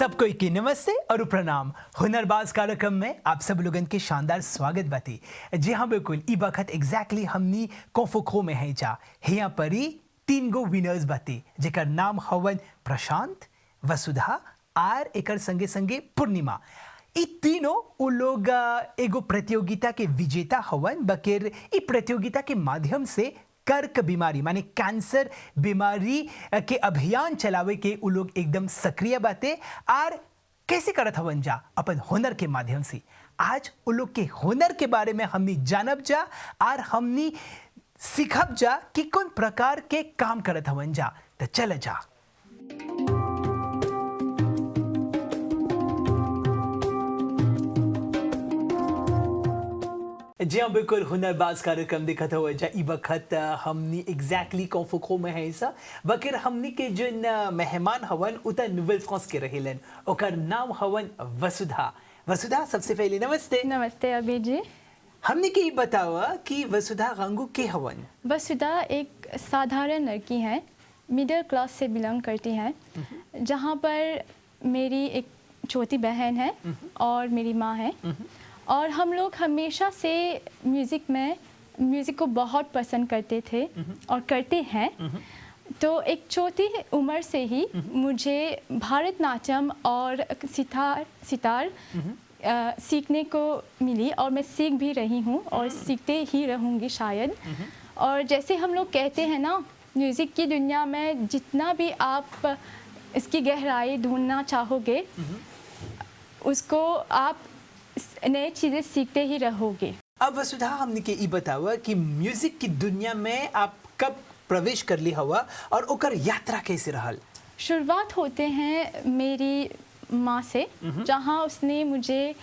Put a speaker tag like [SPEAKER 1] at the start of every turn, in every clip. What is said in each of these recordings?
[SPEAKER 1] सबको की नमस्ते और प्रणाम। हुनरबाज कार्यक्रम में आप सब लोगन के शानदार स्वागत बाती। जी हाँ बिल्कुल, ई वक्त एग्जैक्टली हमनी कोफोखो में है जा। यहाँ पर ही 3 गो विनर्स बाती जेकर नाम हवन प्रशांत, वसुधा और एकर संगे संगे पूर्णिमा। ई तीनों उ लोग एगो प्रतियोगिता के विजेता हवन बकेर ई प्रतियोगिता के माध्यम से कर्क बीमारी माने कैंसर बीमारी के अभियान चलावे के उ लोग एकदम सक्रिय बाते और कैसे करत हवन जा अपन हुनर के माध्यम से। आज उ लोग के हुनर के बारे में हमनी जानब जा और हमनी सीखब जा कि कौन प्रकार के काम करत हवन जा। तो चल जा। जी हाँ बिल्कुल, हुनरबाज कार्यक्रम दिखत हो जा। ई वक्त हमनी एग्जैक्टली कोफोखो में है सा बकर हमनी के जिन मेहमान हवन उता नोवेल फ्रांस के रहेलन, ओकर नाम हवन वसुधा। वसुधा, सबसे पहले नमस्ते।
[SPEAKER 2] नमस्ते अभी जी।
[SPEAKER 1] हमनी के ई बतावा कि वसुधा रंगू के हवन।
[SPEAKER 2] वसुधा एक साधारण लड़की है, मिडिल क्लास से बिलोंग करती है, जहाँ पर मेरी एक छोटी बहन है और मेरी माँ है। और हम लोग हमेशा से म्यूज़िक को बहुत पसंद करते थे और करते हैं। तो एक छोटी उम्र से ही मुझे भरतनाट्यम और सितार सीखने को मिली और मैं सीख भी रही हूँ और सीखते ही रहूँगी शायद। और जैसे हम लोग कहते हैं ना, म्यूज़िक की दुनिया में जितना भी आप इसकी गहराई ढूंढना चाहोगे, उसको आप नई चीज़ें सीखते ही रहोगे।
[SPEAKER 1] अब वसुधा, हमने के ई बतावा कि म्यूजिक की दुनिया में आप कब प्रवेश कर ली हवा और ओकर यात्रा कैसे रहल?
[SPEAKER 2] शुरुआत होते हैं मेरी माँ से, जहाँ उसने मुझे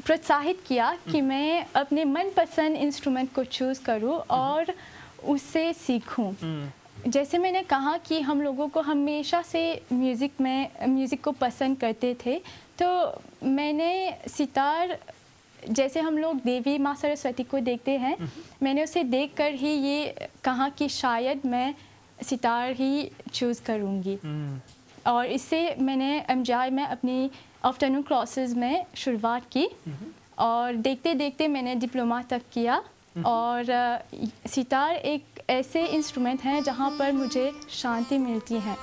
[SPEAKER 2] प्रोत्साहित किया कि मैं अपने मनपसंद इंस्ट्रूमेंट को चूज़ करूँ और उससे सीखूँ। जैसे मैंने कहा कि हम लोगों को हमेशा से म्यूज़िक को पसंद करते थे, तो मैंने सितार, जैसे हम लोग देवी माँ सरस्वती को देखते हैं, मैंने उसे देखकर ही ये कहा कि शायद मैं सितार ही चूज़ करूँगी। और इससे मैंने MGI में अपनी आफ्टरनून क्लासेस में शुरुआत की और देखते देखते मैंने डिप्लोमा तक किया। और सितार एक ऐसे इंस्ट्रूमेंट है जहाँ पर मुझे शांति मिलती है।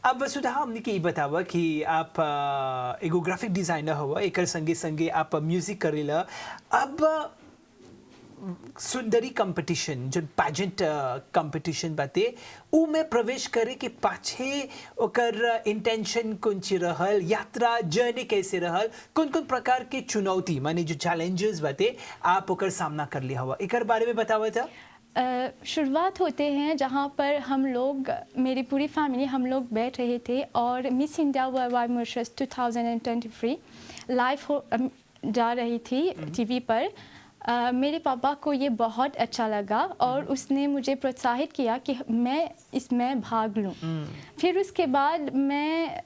[SPEAKER 1] अब वसुधा हमने के ई बतावा कि आप एगो ग्राफिक डिजाइनर हुआ एकर संगे संगे आप म्यूजिक करेला अब सुंदरी कंपटीशन जो पैजेंट कंपटीशन बाते उ में प्रवेश करे के पाछे ओकर इंटेंशन कौन ची रहल यात्रा जर्नी कैसे रहल कौन कौन प्रकार के चुनौती माने जो चैलेंजेस बाते आप ओकर सामना कर लिया हुआ एकर बारे में बतावा था।
[SPEAKER 2] शुरुआत होते हैं जहाँ पर हम लोग मेरी पूरी फैमिली हम लोग बैठ रहे थे और miss India world wide Mauritius 2023 live जा रही थी टीवी पर। मेरे पापा को ये बहुत अच्छा लगा और उसने मुझे प्रोत्साहित किया कि मैं इसमें भाग लूँ। फिर उसके बाद मैं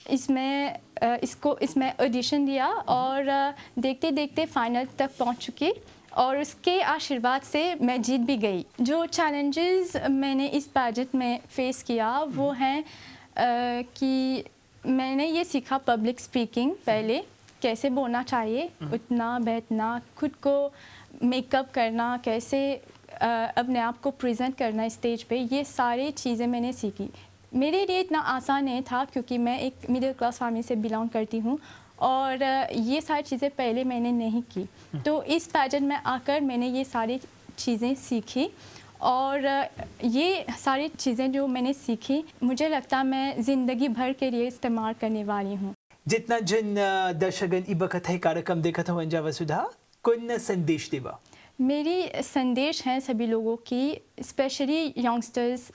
[SPEAKER 2] इसमें ऑडिशन दिया और देखते देखते फाइनल तक पहुँच चुकी और उसके आशीर्वाद से मैं जीत भी गई। जो चैलेंजेस मैंने इस पैजेंट में फेस किया वो हैं कि मैंने ये सीखा पब्लिक स्पीकिंग पहले कैसे बोलना चाहिए, उठना बैठना, खुद को मेकअप करना, कैसे अपने आप को प्रेजेंट करना स्टेज पे, ये सारी चीज़ें मैंने सीखी। मेरे लिए इतना आसान नहीं था क्योंकि मैं एक मिडिल क्लास फैमिली से बिलोंग करती हूँ और ये सारी चीज़ें पहले मैंने नहीं की। तो इस पैजेंट में आकर मैंने ये सारी चीज़ें सीखी और ये सारी चीज़ें जो मैंने सीखी मुझे लगता मैं ज़िंदगी भर के लिए इस्तेमाल करने वाली हूँ।
[SPEAKER 1] जितना जिन दर्शकगण ई बखत है कार्यक्रम देखा था वंजा वसुधा कौन संदेश देवा?
[SPEAKER 2] मेरी संदेश है सभी लोगों की, स्पेशली यंगस्टर्स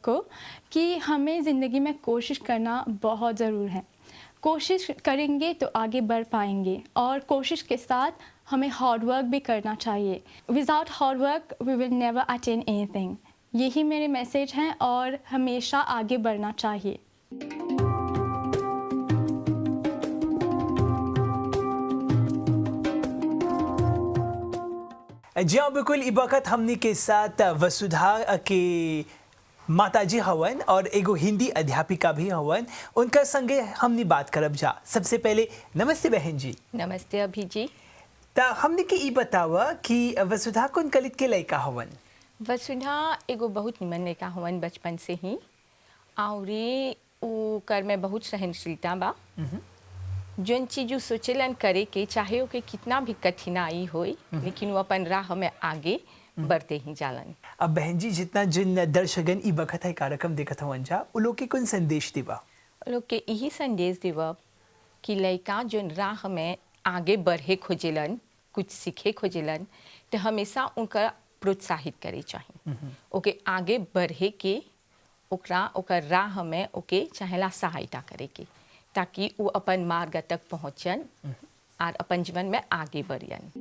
[SPEAKER 2] को, कि हमें ज़िंदगी में कोशिश करना बहुत ज़रूर है। कोशिश करेंगे तो आगे बढ़ पाएंगे और कोशिश के साथ हमें हार्ड वर्क भी करना चाहिए। Without hard work we will never attain anything. यही मेरे मैसेज हैं और हमेशा आगे बढ़ना चाहिए।
[SPEAKER 1] जी हाँ बिल्कुल, इस वक्त हमने के साथ वसुधा के माताजी हवन और एगो हिंदी अध्यापिका भी हवन, उनका संगे हमने बात करब जा। सबसे पहले नमस्ते बहन जी।
[SPEAKER 3] नमस्ते अभी जी।
[SPEAKER 1] ता हमने के ई बतावा कि वसुधा कौन कलित के लड़का हवन?
[SPEAKER 3] वसुधा एगो बहुत निमन लड़का हवन बचपन से ही और उ कर में बहुत सहनशीलता बा। जोन चीज सोचेलन करे के चाहे ओके कितना भी कठिनाई होई लेकिन वो अपन राह में आगे बढ़ते ही जालन।
[SPEAKER 1] अब बहन जी जितना जिन दर्शकगण ई बखत है कार्यक्रम देखत हवन जा उ लोग के कौन संदेश देवा?
[SPEAKER 3] लोग के यही संदेश देवा कि लड़का जोन राह में आगे बढ़े खोजेलन, कुछ सीखे खोजेलन, तो हमेशा उनका प्रोत्साहित करे चाहिए। ओके आगे बढ़े के ओकर राह में ओके चाहेला सहायता करे के ताकि वो अपन मार्ग तक पहुँचन और अपन जीवन में आगे बढ़ियन।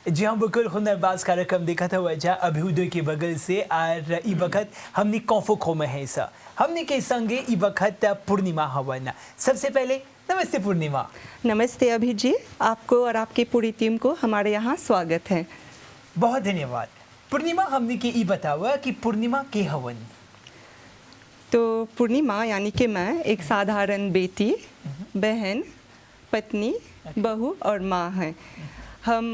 [SPEAKER 1] जी हाँ बिल्कुल हुनरबाज कार्यक्रम देखा था वजह अभ्युदय के बगल से और ई वक्त हमने कौफो में है सा हमने के संगे ई वक्त पूर्णिमा हवन। सबसे पहले नमस्ते पूर्णिमा।
[SPEAKER 4] नमस्ते अभि जी, आपको और आपकी पूरी टीम को हमारे यहाँ स्वागत है।
[SPEAKER 1] बहुत धन्यवाद। पूर्णिमा हमने के ई बतावा कि पूर्णिमा के हवन।
[SPEAKER 4] तो पूर्णिमा यानी कि मैं एक साधारण बेटी, बहन, पत्नी, बहू और माँ हैं। हम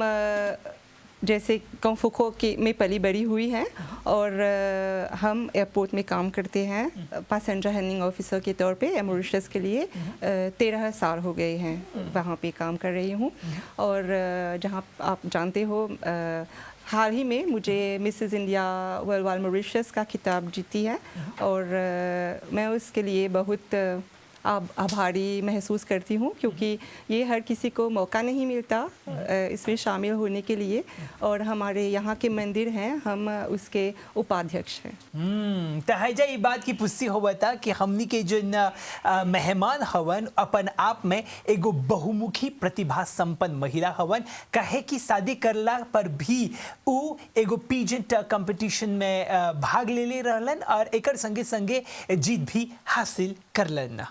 [SPEAKER 4] जैसे कॉन्फुको के में पली बड़ी हुई हैं और हम एयरपोर्ट में काम करते हैं पैसेंजर हैंडलिंग ऑफिसर के तौर पे मॉरिशस के लिए। 13 साल हो गए हैं वहाँ पे काम कर रही हूँ। और जहाँ आप जानते हो हाल ही में मुझे Mrs India world wide Mauritius का खिताब जीती है और मैं उसके लिए बहुत आभारी महसूस करती हूँ, क्योंकि ये हर किसी को मौका नहीं मिलता इसमें शामिल होने के लिए। और हमारे यहाँ के मंदिर हैं, हम उसके उपाध्यक्ष हैं।
[SPEAKER 1] तो हैजा ये बात की पुष्टि हो बता कि हमनी के जो मेहमान हवन अपन आप में एगो बहुमुखी प्रतिभा संपन्न महिला हवन। कहे कि शादी करला पर भी उ एगो पीजेंट कंपटीशन में भाग ले रहलन और एकर संगे संगे जीत भी हासिल करलन।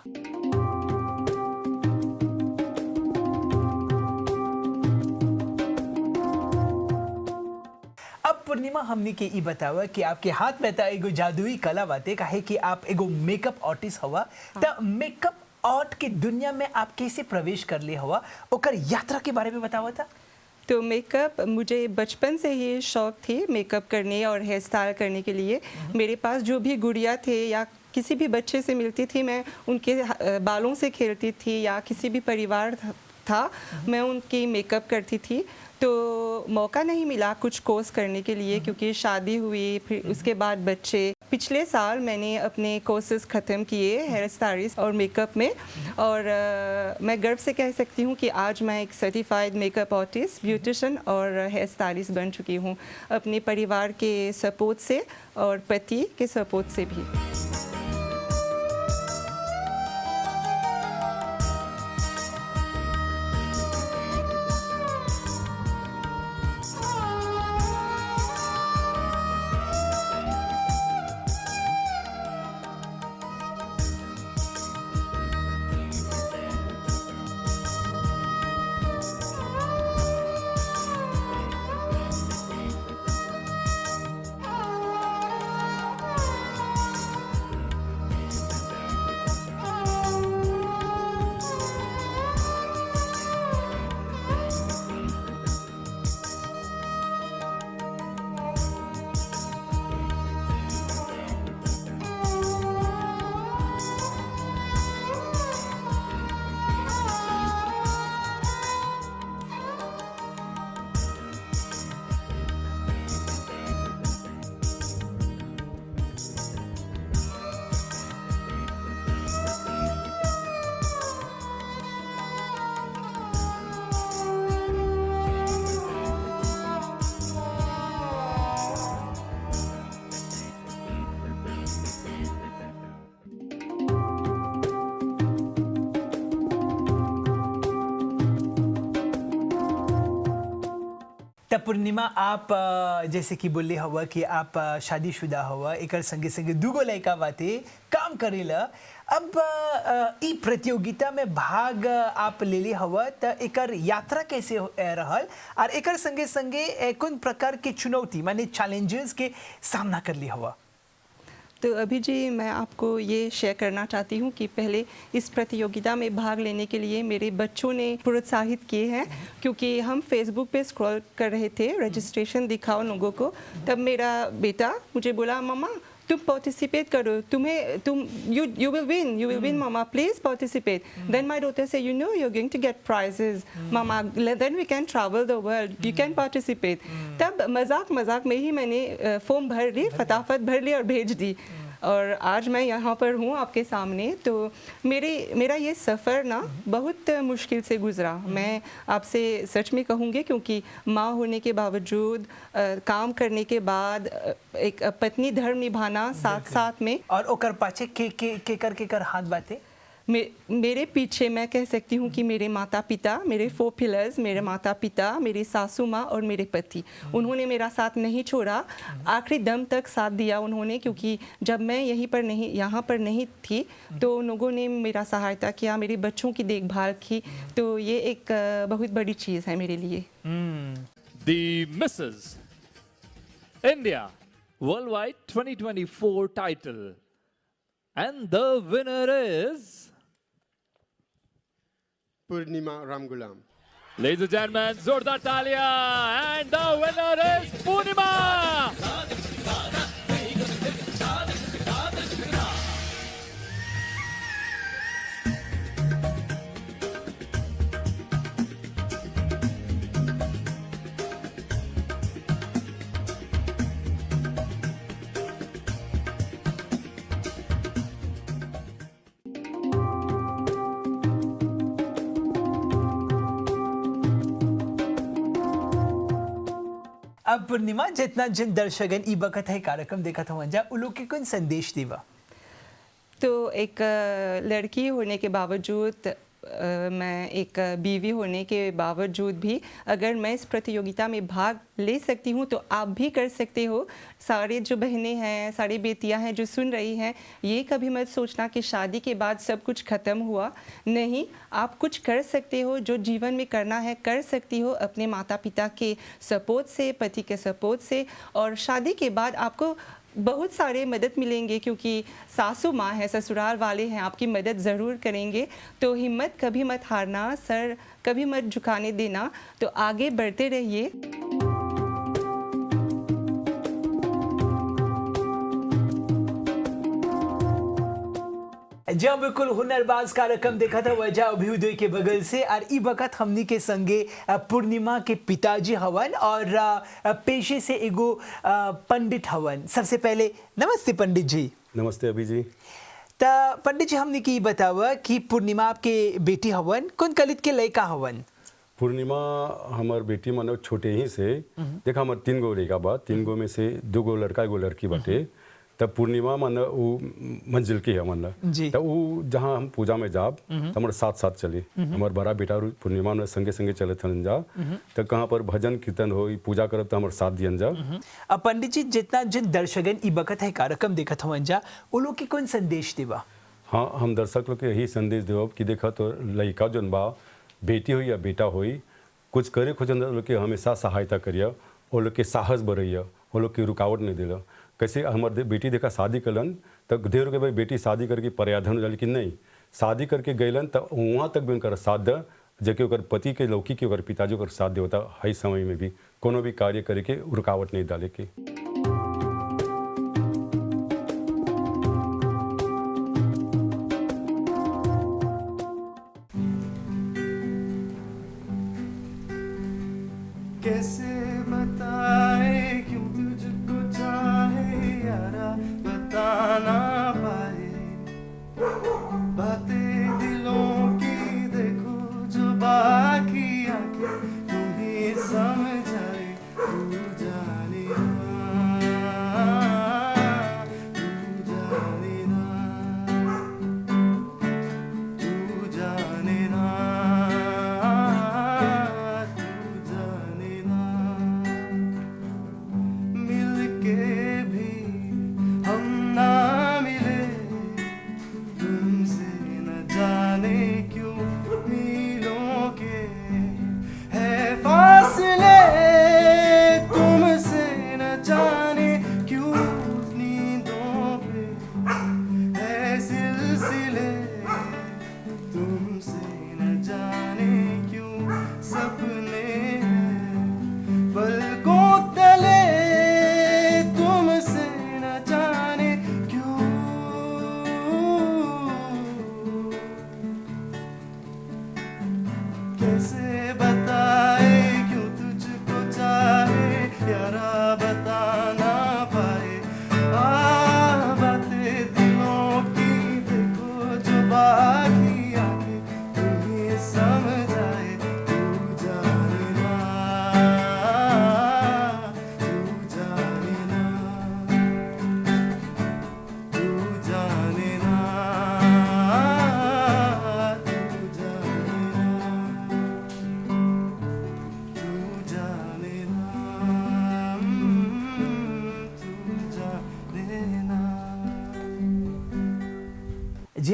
[SPEAKER 1] अब पूर्णिमा हमने के ई बतावा कि आपके हाथ में था एगो जादुई कला बाते। कहे कि आप एगो मेकअप आर्टिस्ट हवा। तो मेकअप आर्ट के दुनिया में आप कैसे प्रवेश कर ले हवा, ओकर यात्रा के बारे में बतावा था।
[SPEAKER 4] तो मेकअप मुझे बचपन से ही शौक थी मेकअप करने और हेयर स्टाइल करने के लिए। मेरे पास जो भी गुड़िया थे या किसी भी बच्चे से मिलती थी, मैं उनके बालों से खेलती थी, या किसी भी परिवार था मैं उनकी मेकअप करती थी। तो मौका नहीं मिला कुछ कोर्स करने के लिए, क्योंकि शादी हुई, फिर उसके बाद बच्चे। पिछले साल मैंने अपने कोर्सेज ख़त्म किए हेयर स्टाइलिस्ट और मेकअप में, और मैं गर्व से कह सकती हूँ कि आज मैं एक सर्टिफाइड मेकअप आर्टिस्ट, ब्यूटिशियन और हेयर स्टाइलिस्ट बन चुकी हूँ, अपने परिवार के सपोर्ट से और पति के सपोर्ट से भी।
[SPEAKER 1] तब पूर्णिमा आप जैसे कि बोले हवा कि आप शादीशुदा हवा, एक संगे संगे दूगो लड़का बाते काम करेला। अब ई प्रतियोगिता में भाग आप ले ली हवा, तो एकर यात्रा कैसे रहल और एकर संगे संगे कौन प्रकार के चुनौती माने चैलेंजेस के सामना कर ली हवा।
[SPEAKER 4] तो अभी जी मैं आपको ये शेयर करना चाहती हूँ कि पहले इस प्रतियोगिता में भाग लेने के लिए मेरे बच्चों ने प्रोत्साहित किए हैं, क्योंकि हम फेसबुक पे स्क्रॉल कर रहे थे रजिस्ट्रेशन दिखाओ लोगों को, तब मेरा बेटा मुझे बोला मम्मा तुम पार्टिसिपेट करो, you will win mama, please participate. Then my daughter said, you know you're going to get prizes mama, then we can travel the world, you can participate. तब मजाक में ही मैंने फॉर्म भर ली, फटाफट भर ली और भेज दी, और आज मैं यहाँ पर हूँ आपके सामने। तो मेरा ये सफ़र ना बहुत मुश्किल से गुज़रा, मैं आपसे सच में कहूँगी, क्योंकि माँ होने के बावजूद काम करने के बाद एक पत्नी धर्म निभाना साथ साथ में।
[SPEAKER 1] और ओकर पाछे के कर हाथ बाते
[SPEAKER 4] मेरे पीछे मैं कह सकती हूँ कि मेरे माता पिता, मेरे 4 पिलर्स, मेरे माता पिता, मेरी सासू माँ और मेरे पति, उन्होंने मेरा साथ नहीं छोड़ा, आखिरी दम तक साथ दिया उन्होंने, क्योंकि जब मैं यहाँ पर नहीं थी तो उन लोगों ने मेरा सहायता किया, मेरे बच्चों की देखभाल की, तो ये एक बहुत बड़ी चीज़ है मेरे लिए।
[SPEAKER 5] The Mrs. India Worldwide 2024 title. And the winner is
[SPEAKER 6] Purnima Ramgulam.
[SPEAKER 5] Ladies and gentlemen, Zordar Talia, and the winner is Purnima.
[SPEAKER 1] अब पूर्णिमा जितना जिन दर्शकन ई बखत है कार्यक्रम देखा था वंजा उन लोग के कौन संदेश देवा?
[SPEAKER 4] तो एक लड़की होने के बावजूद, मैं एक बीवी होने के बावजूद भी अगर मैं इस प्रतियोगिता में भाग ले सकती हूँ तो आप भी कर सकते हो। सारे जो बहनें हैं, सारी बेटियाँ हैं जो सुन रही हैं, ये कभी मत सोचना कि शादी के बाद सब कुछ ख़त्म हुआ। नहीं, आप कुछ कर सकते हो, जो जीवन में करना है कर सकती हो अपने माता पिता के सपोर्ट से, पति के सपोर्ट से, और शादी के बाद आपको बहुत सारे मदद मिलेंगे, क्योंकि सासू माँ है, ससुराल वाले हैं, आपकी मदद ज़रूर करेंगे। तो हिम्मत कभी मत हारना, सर कभी मत झुकाने देना, तो आगे बढ़ते रहिए।
[SPEAKER 1] जब बिल्कुल हुनरबाज कार्यक्रम देखा था वजह अभ्युदय के बगल से, और ई वक्त हमनी के संगे पूर्णिमा के पिताजी हवन और पेशे से एगो पंडित हवन। सबसे पहले नमस्ते पंडित जी।
[SPEAKER 6] नमस्ते अभी जी।
[SPEAKER 1] तो पंडित जी हमने की बतावा कि पूर्णिमा आपके बेटी हवन, कौन कलित के लड़का हवन?
[SPEAKER 6] पूर्णिमा हमार बेटी मानो छोटे ही से देखा, हमार 3 गो लड़का बा, 3 गो में से 2 गो लड़का 1 गो लड़की बाटे। तब पूर्णिमा मन वो मंजिल की है मन, तो वो जहाँ हम पूजा में जाब तो हमारे साथ साथ चले, हमारे बड़ा बेटा पूर्णिमा ने संगे संगे चले थन जा, तो कहाँ पर भजन कीर्तन हो, पूजा करब तो हमारे साथ दियन जा।
[SPEAKER 1] अब पंडित जी जितना जिन दर्शकन ई बखत है कार्यक्रम देखत हवन जा, वो लोग के कौन संदेश देवा?
[SPEAKER 6] हाँ, हम दर्शक लोग के यही संदेश देव कि देखा तो लड़का जोन बा, बेटी हो या बेटा हो, कुछ करे खोजन लोग के हमेशा सहायता करिए, वो लोग के साहस बढ़िया, वो लोग की रुकावट नहीं दिला। कैसे हमारे बेटी देखा शादी कलन तब देर के भाई बेटी शादी करके पर्याधन हो जाए, लेकिन नहीं, शादी करके गैलन तब वहाँ तक भी उनका साथ द, जबकि ओकर पति के लौकी के ओकर पिताजी को साथ देवता हई समय में भी कोनो भी कार्य करे के रुकावट नहीं डाले के।
[SPEAKER 7] कैसे बताए क्यों तुझको चाहे यारा, बता ना पाए बातें दिलों की, देखो जो बाकी आके तुम्हें समझाए, तू जाने ना, तू जाने ना, तू जाने ना, कैसे बताए क्यों तुझको चाहे यारा, बता ना पाए बातें दिलों की, देखो जो बाकी आके तुम्हें समझाए, तू जाने ना, तू जाने ना, तू जाने ना,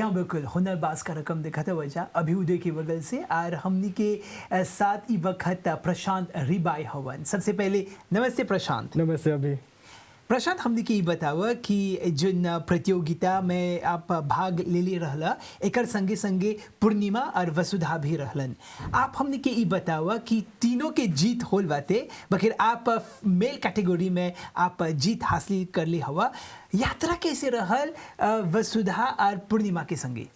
[SPEAKER 1] हाँ बिल्कुल हुनरबाज का रकम देखा था वजह अभी उदय के बगल से और हमनी के साथ ई वक्त प्रशांत रिबाई हवन। सबसे पहले नमस्ते प्रशांत।
[SPEAKER 8] नमस्ते अभी।
[SPEAKER 1] प्रशांत हमने के बतावा कि जिन प्रतियोगिता में आप भाग ले रहला एकर संगे संगे पूर्णिमा और वसुधा भी रहलन। आप हमने के बतावा कि तीनों के जीत होल बाते बखिर आप मेल कैटेगरी में आप जीत हासिल कर ली हवा। यात्रा कैसे रहल वसुधा और पूर्णिमा के संगे?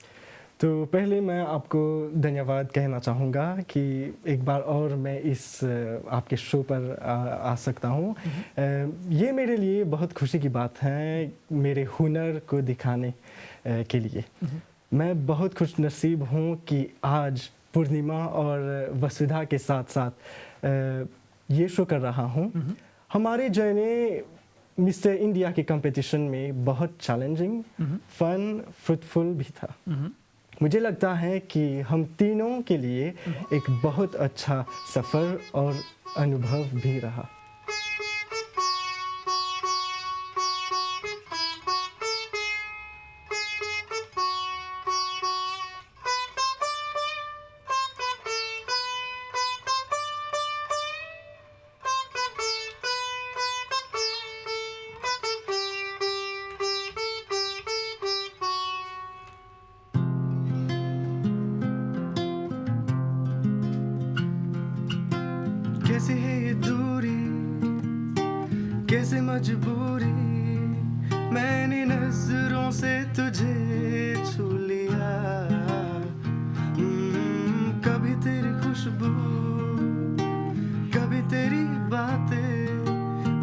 [SPEAKER 8] तो पहले मैं आपको धन्यवाद कहना चाहूँगा कि एक बार और मैं इस आपके शो पर आ सकता हूँ। ये मेरे लिए बहुत खुशी की बात है, मेरे हुनर को दिखाने के लिए। मैं बहुत खुश नसीब हूँ कि आज पूर्णिमा और वसुधा के साथ साथ ये शो कर रहा हूँ। हमारे जर्नी मिस्टर इंडिया के कंपटीशन में बहुत चैलेंजिंग, फन, फ्रूटफुल भी था। मुझे लगता है कि हम तीनों के लिए एक बहुत अच्छा सफ़र और अनुभव भी रहा।
[SPEAKER 7] कैसे है ये दूरी, कैसे मजबूरी, मैंने नजरों से तुझे छू लिया। कभी तेरी खुशबू, कभी तेरी बातें,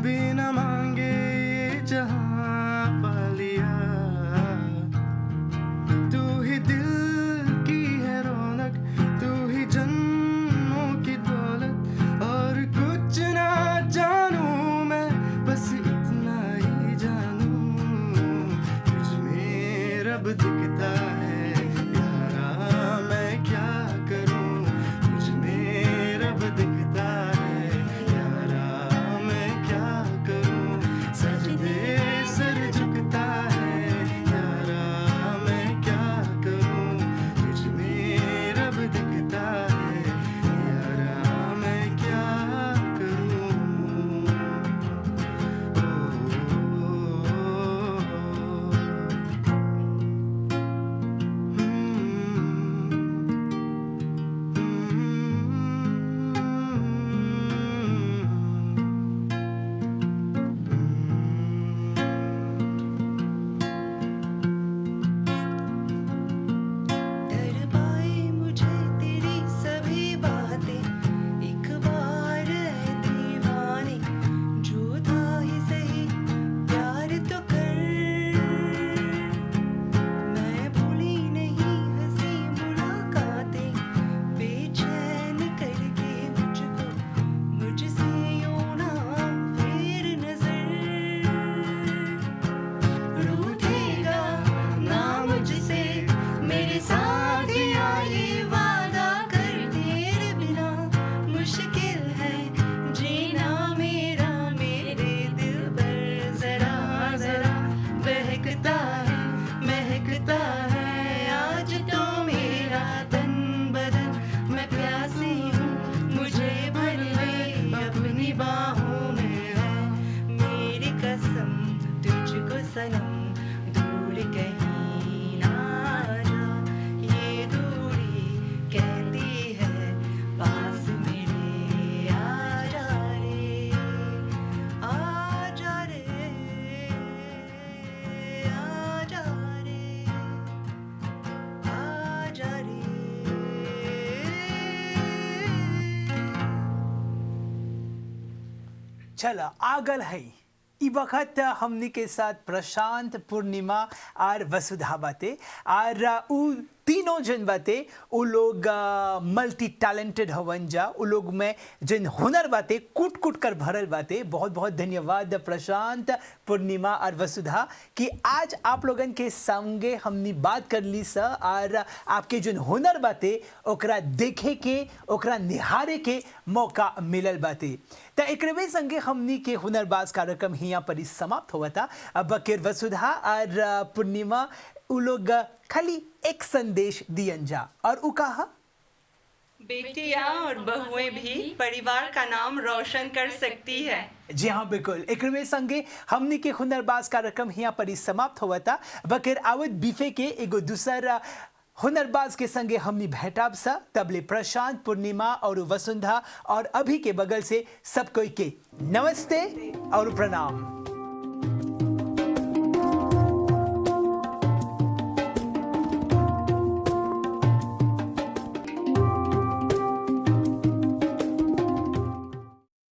[SPEAKER 7] बिना मांगे ये जहां पा लिया। तू ही दिल की है रौनक, तू ही जन्मों की दौलत, और कुछ ना जानूं मैं, बस इतना ही जानूं, तुझ में रब दिखता है यारा, मैं क्या करूं, तुझ में रब दिखता है यारा, मैं क्या करूं, सजदे सर झुकता है यारा, मैं क्या करूं, तुझ में रब दिखता है यारा, मैं क्या करूं।
[SPEAKER 9] डर पाए मुझे तेरी सभी बातें, एक बार ऐ दीवाने, जो था ही सही प्यार तो कर। मैं भूली नहीं हंसी मुलाकातें, बेचैन करके मुझको, मुझसे यूं ना फेर नजर। रूठेगा ना मुझसे मेरे साथिया, ये वादा कर तेरे बिना मुश्किल है जीना मेरा, मेरे दिल पर जरा जरा बहकता है, महकता है आज तो मेरा तन बदन। मैं प्यासी हूँ, मुझे भर ले अपनी बाहों में है मेरी कसम, तुझको सनम दूर कहीं ना जा, ये दूरी कहती है पास मेरे आ जा रे, आ जा रे, आ जा रे, आ जा रे।
[SPEAKER 1] चला आगल है ई वक्त हमनी के साथ प्रशांत, पूर्णिमा और वसुधा बाते और उ तीनों जन बाते उ लोग मल्टी टैलेंटेड हवन जा, उ लोग में जिन हुनर बाते कूट कूट कर भरल बाते। बहुत बहुत धन्यवाद प्रशांत, पूर्णिमा और वसुधा कि आज आप लोगन के संगे हमनी बात कर ली सा और आपके जिन हुनर बाते ओकरा देखे के, ओकरा निहारे के मौका मिलल बाते। तो एकरवे संगे हमनी के हुनरबाज कार्यक्रम हिया पर समाप्त हुआ था। अब बकेर वसुधा और पूर्णिमा उ लोग खाली एक संदेश दियन जा और उ कहा
[SPEAKER 4] बेटियां और बहुएं भी परिवार का नाम रोशन कर सकती है।
[SPEAKER 1] जी हाँ बिल्कुल एक संगे हमनी के हुनरबाज कार्यक्रम यहाँ पर ही समाप्त हुआ था बकर आवत बीफे के एगो दूसरा हुनरबाज के संगे हमनी भेटाब सा तबले प्रशांत पूर्णिमा और वसुंधा और अभी के बगल से सब कोई के नमस्ते और प्रणाम।